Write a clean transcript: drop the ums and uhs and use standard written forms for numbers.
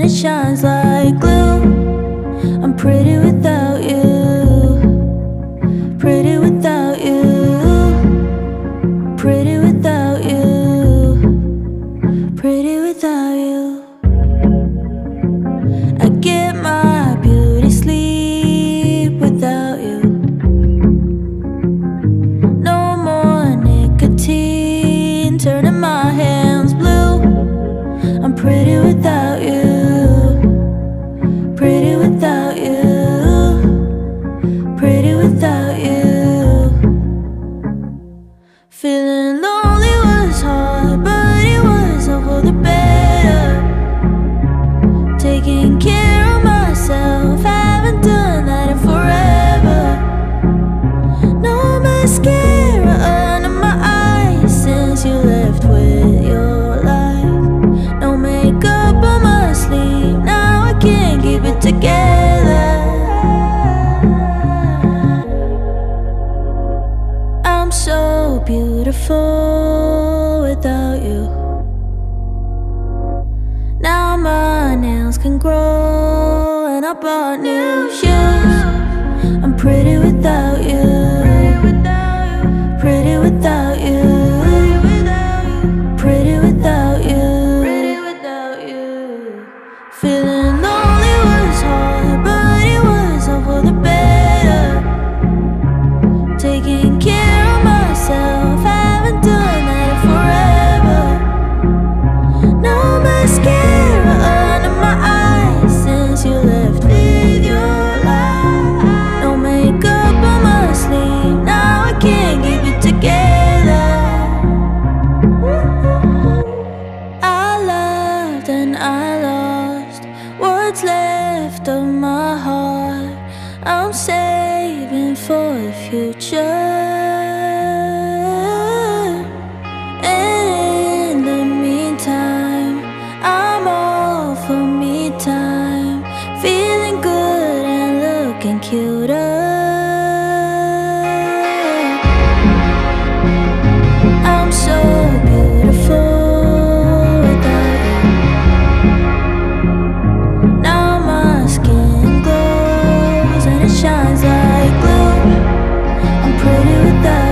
shines like glue. I'm pretty without you, pretty without you, pretty without you, pretty without you. I get my beauty sleep without you. No more nicotine turning my hands blue. I'm pretty without you, pretty without you, pretty without you. Feeling lonely was hard, but it was all for the better. Taking care of myself, haven't done that in forever. No mascara under my eyes since you left with your lies. No makeup on my sleeve, now I can't keep it together. I'm so beautiful without you. Now my nails can grow and I bought new shoes. I'm pretty without you, pretty without you, pretty without you, pretty without you. Feeling lonely was hard, but it was all for the better. Taking care of myself, haven't done that in forever. No mascara under my eyes since you left with your lies. No makeup on my sleeve, now I can't keep it together. I loved and I lost what's left of my heart. I'm saving for the future. And in the meantime, I'm all for me time, feeling good and looking cuter. I'm so beautiful without you. Now my skin glows and it shines like glue. I'm pretty without